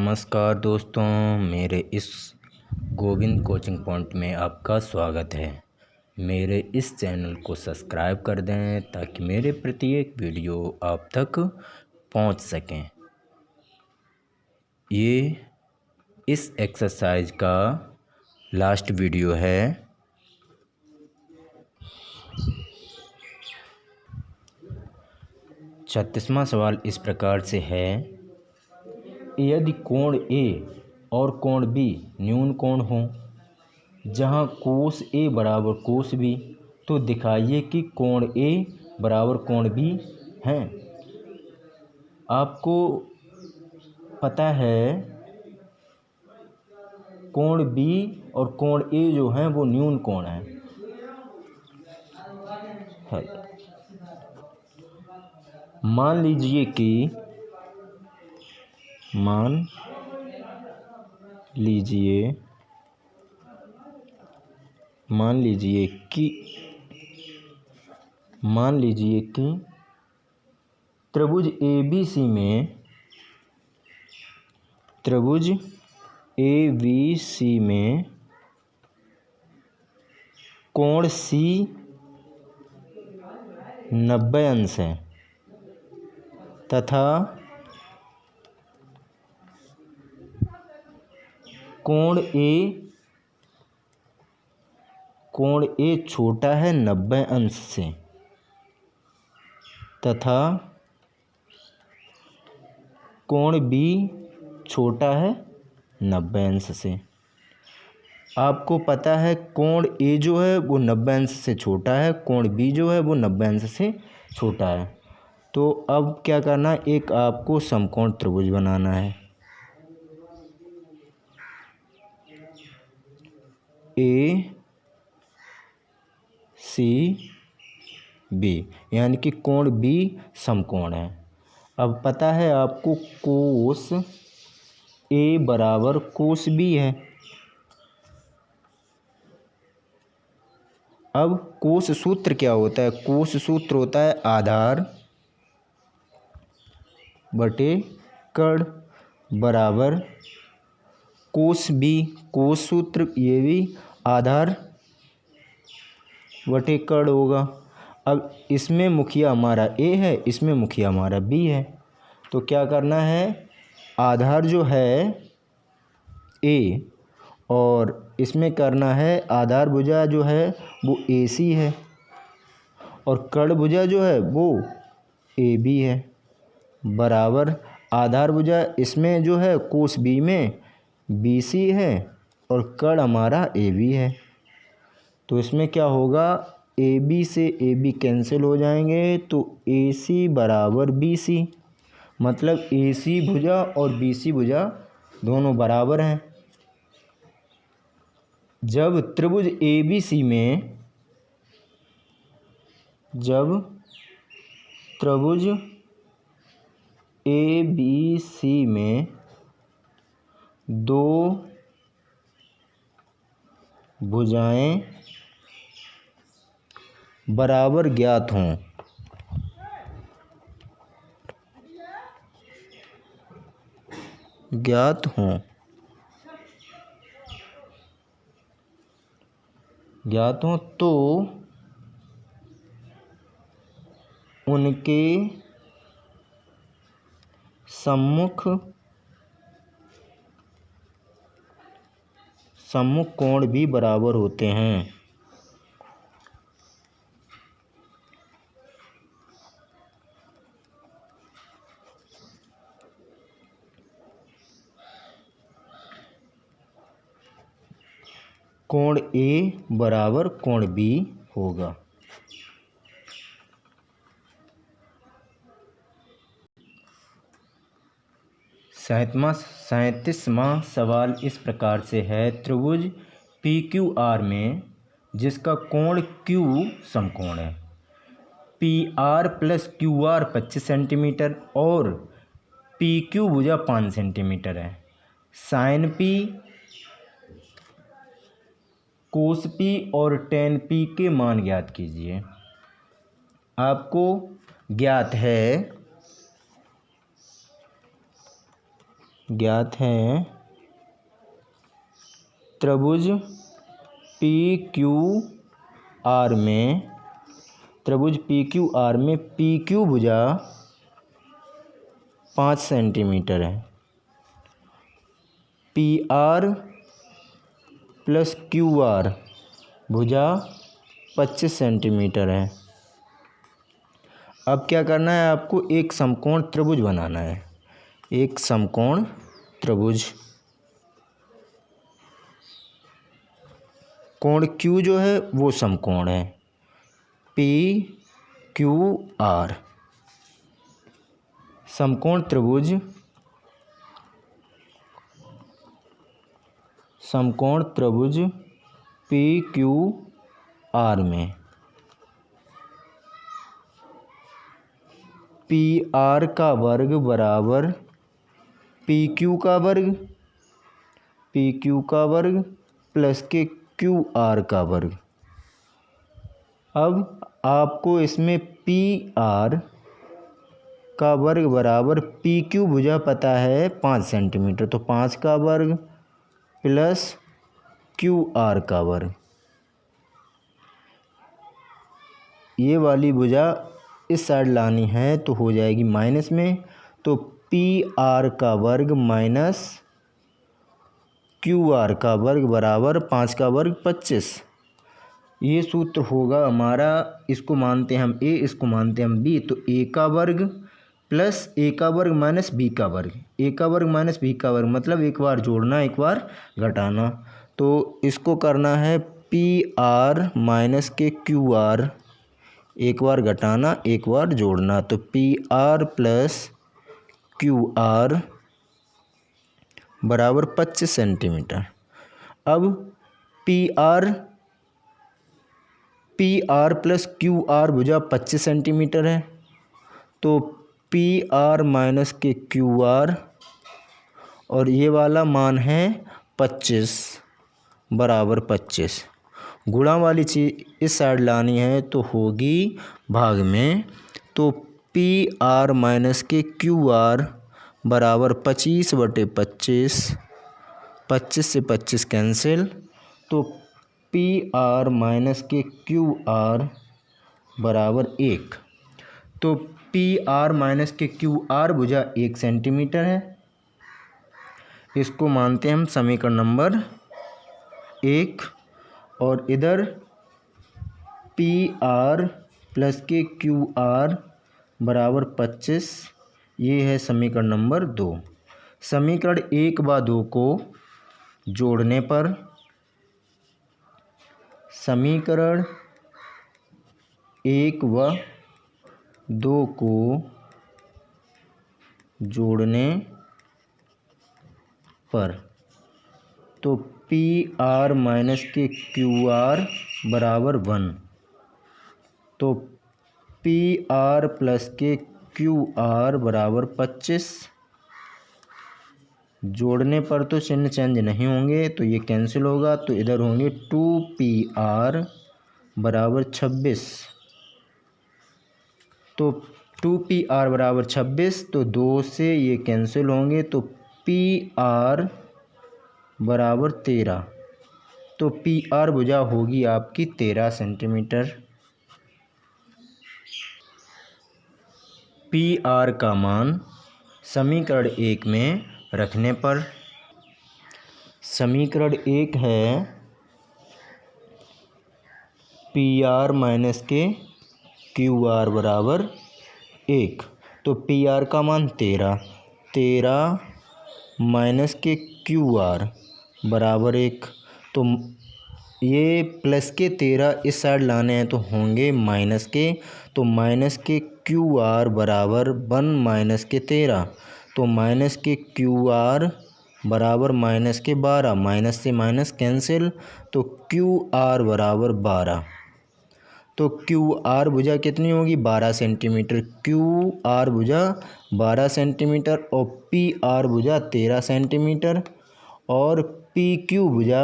नमस्कार दोस्तों, मेरे इस गोविंद कोचिंग पॉइंट में आपका स्वागत है। मेरे इस चैनल को सब्सक्राइब कर दें ताकि मेरे प्रत्येक वीडियो आप तक पहुंच सकें। ये इस एक्सरसाइज का लास्ट वीडियो है। 36वां सवाल इस प्रकार से है, यदि कोण ए और कोण बी न्यून कोण हो जहां कोस ए बराबर कोस बी, तो दिखाइए कि कोण ए बराबर कोण बी हैं। आपको पता है कोण बी और कोण ए जो हैं वो न्यून कोण हैं। मान लीजिए कि त्रिभुज ABC में कोण C 90 अंश है तथा कोण A छोटा है 90 अंश से तथा कोण B छोटा है 90 अंश से। आपको पता है कोण A जो है वो 90 अंश से छोटा है, कोण B जो है वो 90 अंश से छोटा है। तो अब क्या करना है, एक आपको समकोण त्रिभुज बनाना है। ACB यानी कि कोण B समकोण है। अब पता है आपको कोस A बराबर कोस B है। अब कोस सूत्र क्या होता है? कोस सूत्र होता है आधार बटे कर्ण बराबर कोस B। कोस सूत्र ये भी आधार बटे कर्ण होगा। अब इसमें मुखिया हमारा A है, इसमें मुखिया हमारा B है, तो क्या करना है, आधार जो है A और इसमें करना है आधार भुजा जो है वो AC है और कर्ण भुजा जो है वो AB है बराबर आधार भुजा इसमें जो है कोस B में BC है और कर्ण हमारा AB है। तो इसमें क्या होगा, AB से AB कैंसिल हो जाएंगे तो AC बराबर BC, मतलब AC भुजा और BC भुजा दोनों बराबर हैं। जब त्रिभुज ABC में दो भुजाएं बराबर ज्ञात हों तो उनके सम्मुख कोण भी बराबर होते हैं। कोण A बराबर कोण B होगा। सैंतीसवां सवाल इस प्रकार से है, त्रिभुज PQR में जिसका कोण Q समकोण है, PR प्लस QR 25 सेंटीमीटर और PQ भुजा 5 सेंटीमीटर है। साइन P कोस P और टेन P के मान ज्ञात कीजिए। आपको ज्ञात है ज्ञात है त्रिभुज पी क्यू आर में, त्रिभुज पी क्यू आर में पी क्यू भुजा 5 सेंटीमीटर है, P R plus Q R भुजा 25 सेंटीमीटर है। अब क्या करना है आपको, एक समकोण त्रिभुज बनाना है, एक समकोण त्रिभुज। कोण Q जो है वो समकोण है पी क्यू आर। समकोण त्रिभुज, समकोण त्रिभुज पी क्यू आर में पी आर का वर्ग बराबर पी क्यू का वर्ग, पी क्यू का वर्ग प्लस के क्यू आर का वर्ग। अब आपको इसमें पी आर का वर्ग बराबर पी क्यू भुजा पता है 5 सेंटीमीटर, तो 5 का वर्ग प्लस क्यू आर का वर्ग। ये वाली भुजा इस साइड लानी है तो हो जाएगी माइनस में, तो पी आर का वर्ग माइनस क्यू आर का वर्ग बराबर 5 का वर्ग 25। ये सूत्र होगा हमारा, इसको मानते हैं हम ए, इसको मानते हैं हम बी, तो ए का वर्ग प्लस ए का वर्ग माइनस बी का वर्ग, ए का वर्ग माइनस बी का वर्ग मतलब एक बार जोड़ना एक बार घटाना। तो इसको करना है पी आर माइनस के क्यू आर, एक बार घटाना एक बार जोड़ना, तो P R plus Q R बराबर 25 सेंटीमीटर। अब P R plus Q R भुजा 25 सेंटीमीटर है, तो पी आर माइनस के क्यू आर और ये वाला मान है 25 बराबर 25। गुणा वाली चीज़ इस साइड लानी है तो होगी भाग में, तो पी आर माइनस के क्यू आर बराबर 25/25, 25 से 25 कैंसिल, तो पी आर माइनस के क्यू आर बराबर 1। तो पी आर माइनस के क्यू आर भुजा 1 सेंटीमीटर है, इसको मानते हैं हम समीकरण नंबर 1। और इधर पी आर प्लस के क्यू आर बराबर 25, ये है समीकरण नंबर 2। समीकरण 1 व 2 को जोड़ने पर, समीकरण 1 व 2 को जोड़ने पर, तो पी आर माइनस के क्यू आर बराबर 1, तो पी आर प्लस के क्यू आर बराबर 25। जोड़ने पर तो चिन्ह चेंज नहीं होंगे तो ये कैंसिल होगा, तो इधर होंगे 2 पी आर बराबर 26, तो 2 पी आर बराबर 26, तो 2 से ये कैंसिल होंगे, तो पी आर बराबर 13, तो पी आर भुजा होगी आपकी 13 सेंटीमीटर। पी आर का मान समीकरण 1 में रखने पर, समीकरण 1 है पी आर माइनस के क्यू आर बराबर 1, तो पी आर का मान 13 माइनस के क्यू आर बराबर 1, तो ये प्लस के 13 इस साइड लाने हैं तो होंगे माइनस के, तो माइनस के क्यू आर बराबर 1 माइनस के 13, तो माइनस के क्यू आर बराबर माइनस के 12, माइनस से माइनस कैंसिल, तो क्यू आर बराबर 12, तो क्यू आर भुजा कितनी होगी 12 सेंटीमीटर, क्यू आर भुजा 12 सेंटीमीटर और पी आर भुजा 13 सेंटीमीटर और पी क्यू भुजा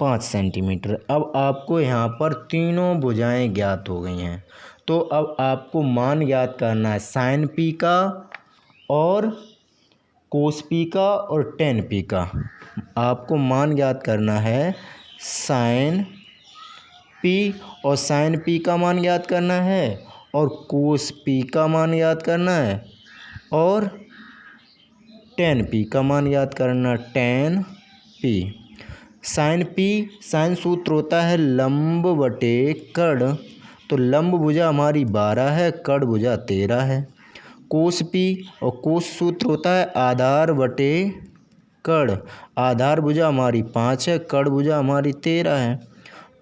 5 सेंटीमीटर। अब आपको यहाँ पर तीनों भुजाएं ज्ञात हो गई हैं, तो अब आपको मान ज्ञात करना है साइन पी का और कोस पी का और टेन पी का। आपको मान ज्ञात करना है साइन पी और साइन पी का मान ज्ञात करना है और कोस पी का मान ज्ञात करना है और टेन पी का मान ज्ञात करना, टेन पी। साइन सूत्र होता है लंब बटे कर्ण, तो लंब भुजा हमारी 12 है, कर्ण भुजा 13 है। कोस पी और कोस सूत्र होता है आधार बटे कर्ण, आधार भुजा हमारी 5 है, कर्ण भुजा हमारी 13 है।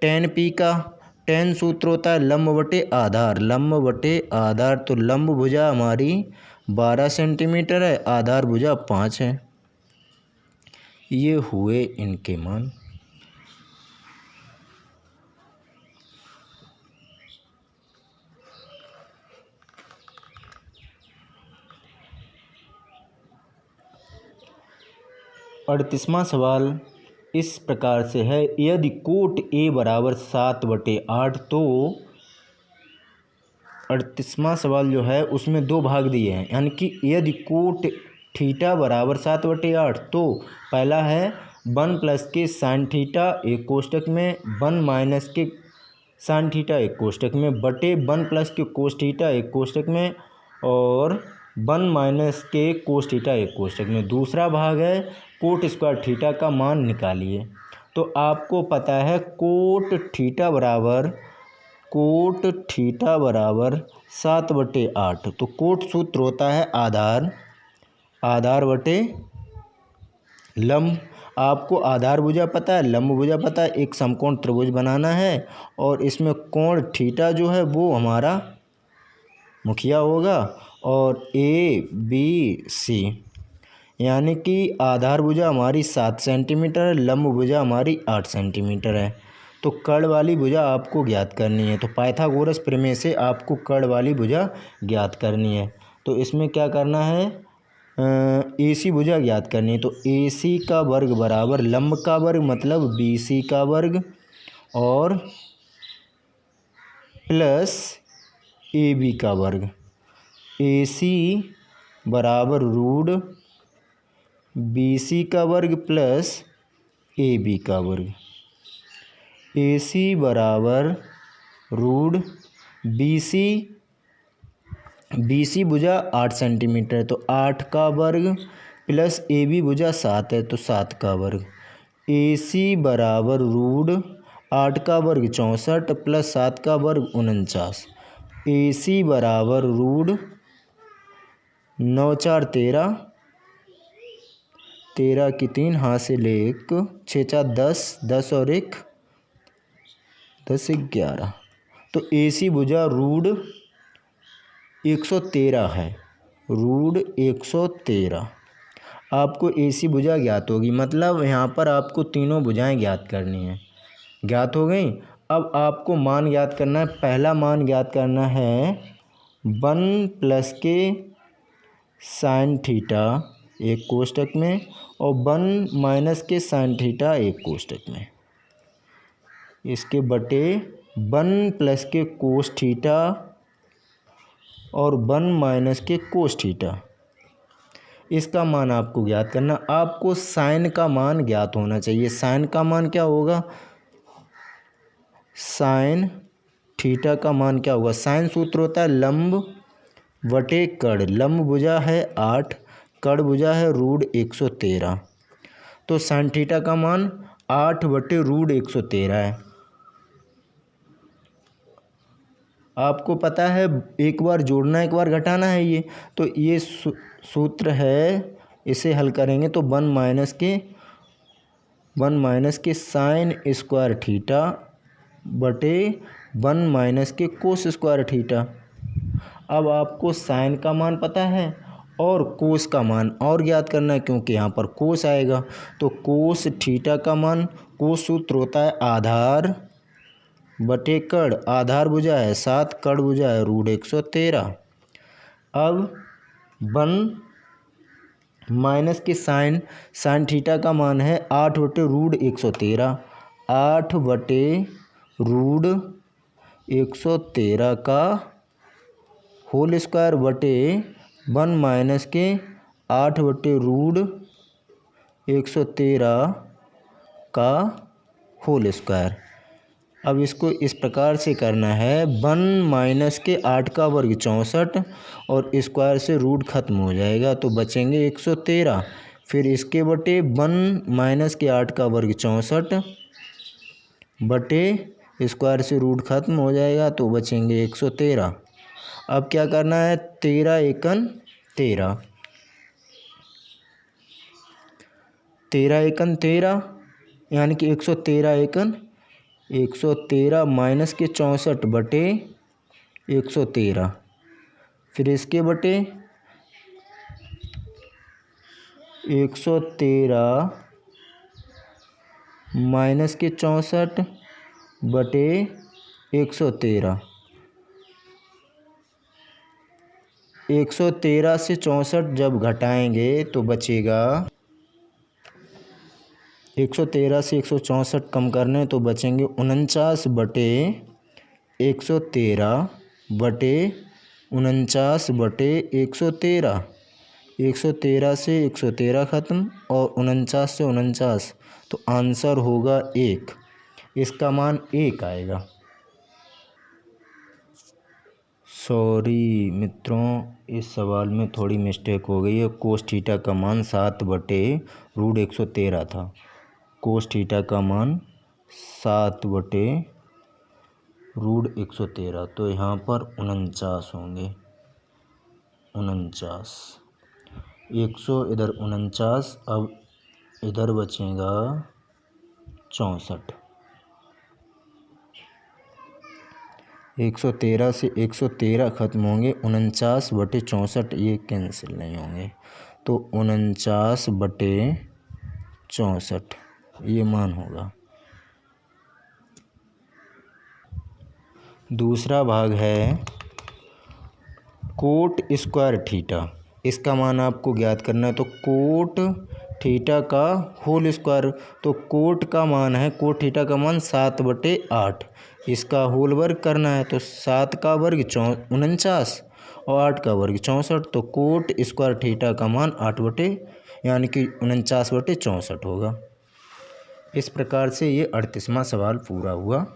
टेन पी का टेन सूत्र होता है लंब बटे आधार, लंब बटे आधार, तो लंब भुजा हमारी 12 सेंटीमीटर है, आधार भुजा 5 है। ये हुए इनके मान। अड़तीसवां सवाल इस प्रकार से है, यदि कोट ए बराबर 7/8, तो 38वां सवाल जो है उसमें 2 भाग दिए हैं, यानी कि यदि कोट थीटा बराबर 7/8, तो पहला है 1 प्लस के साइन थीटा एक कोष्टक में, 1 माइनस के साइन थीटा एक कोष्टक में, बटे 1 प्लस के कोस थीटा एक कोष्टक में और 1 माइनस के कोस थीटा एक कोष्टक में। दूसरा भाग है कोट स्क्वायर थीटा का मान निकालिए। तो आपको पता है कोट थीटा बराबर 7/8, तो कोट सूत्र होता है आधार बटे लंब। आपको आधार भुजा पता है, लंब भुजा पता है, एक समकोण त्रिभुज बनाना है और इसमें कोण थीटा जो है वो हमारा मुखिया होगा और ए बी सी, यानी कि आधार भुजा हमारी 7 सेंटीमीटर है, लंब भुजा हमारी 8 सेंटीमीटर है। तो कर्ण वाली भुजा आपको ज्ञात करनी है, तो पाइथागोरस प्रमेय से आपको कर्ण वाली भुजा ज्ञात करनी है। तो इसमें क्या करना है, AC भुजा ज्ञात करनी है। तो AC का वर्ग बराबर लंब का वर्ग मतलब BC का वर्ग और प्लस AB का वर्ग। AC बराबर रूट BC का वर्ग प्लस AB का वर्ग। AC बराबर रूट BC भुजा 8 सेंटीमीटर, तो 8 का वर्ग प्लस AB भुजा 7 है, तो 7 का वर्ग। AC बराबर रूट 8 का वर्ग 64 प्लस 7 का वर्ग 49। AC बराबर रूट 9 4 13, 13 की 3 हाथ से ले 1, 6 4 10, 10 और 1 10 11। तो AC भुजा रूट 113 है, रूट 113। आपको AC भुजा ज्ञात होगी, मतलब यहाँ पर आपको तीनों भुजाएं ज्ञात करनी है। ज्ञात हो गई। अब आपको मान ज्ञात करना है। पहला मान ज्ञात करना है 1 प्लस के साइन थीटा एक कोष्टक में और 1 माइनस के साइन थीटा एक कोष्टक में, इसके बटे 1 प्लस के कोस थीटा और 1 माइनस के कोस थीटा। इसका मान आपको ज्ञात करना। आपको साइन का मान ज्ञात होना चाहिए। साइन का मान क्या होगा, साइन थीटा का मान क्या होगा। साइन सूत्र होता है लंब बटे कर्ण, लंब भुजा है 8, कर्ण भुजा है रूट 113, तो साइन थीटा का मान 8 बटे रूट 113 है। आपको पता है एक बार जोड़ना एक बार घटाना है ये, तो ये सूत्र है, इसे हल करेंगे तो 1 माइनस के साइन स्क्वायर थीटा बटे 1 माइनस के कोस स्क्वायर थीटा। अब आपको साइन का मान पता है और कोस का मान और ज्ञात करना है, क्योंकि यहाँ पर कोस आएगा। तो कोस थीटा का मान, कोस सूत्र होता है आधार बटे कर्ण, आधार भुजा है 7, कर्ण भुजा है रूट 113। अब 1 माइनस के साइन थीटा का मान है 8 बटे रूट 113, 8 बटे रूट 113 का होल स्क्वायर बटे 1 माइनस के 8/√113 का होल स्क्वायर। अब इसको इस प्रकार से करना है, 1 माइनस के 8 का वर्ग 64 और स्क्वायर से रूट खत्म हो जाएगा तो बचेंगे 113। फिर इसके बटे 1 माइनस के 8 का वर्ग 64 बटे स्क्वायर से रूट खत्म हो जाएगा तो बचेंगे 113। अब क्या करना है, 13 एकन 13, 13 एकन 13 यानी कि 113 एकन 113 माइनस के 64 बटे 113। फिर इसके बटे 113 माइनस के 64 बटे 113। 113 से 64 जब घटाएंगे तो बचेगा, 113 से 164 कम करने तो बचेंगे 49 बटे 113 बटे 49 बटे 113। 113 से 113 ख़त्म और 49 से 49, तो आंसर होगा 1। इसका मान 1 आएगा। सॉरी मित्रों, इस सवाल में थोड़ी मिस्टेक हो गई है। कोस थीटा का मान 7/√113 था। कोस थीटा का मान 7/√113, तो यहाँ पर 49 होंगे। 49, 100 इधर 49, अब इधर बचेगा 64। 113 से 113 ख़त्म होंगे, 49 बटे 64 ये कैंसिल नहीं होंगे, तो 49 बटे 64 ये मान होगा। दूसरा भाग है कोट स्क्वायर थीटा। इसका मान आपको ज्ञात करना है, तो कोट थीटा का होल स्क्वायर, तो कोट का मान है, कोट थीटा का मान 7/8। इसका होल वर्ग करना है, तो 7 का वर्ग 49 और 8 का वर्ग 64, तो कोट स्क्वायर थीटा का मान 8 यानी कि 49/64 होगा। इस प्रकार से ये 38वां सवाल पूरा हुआ।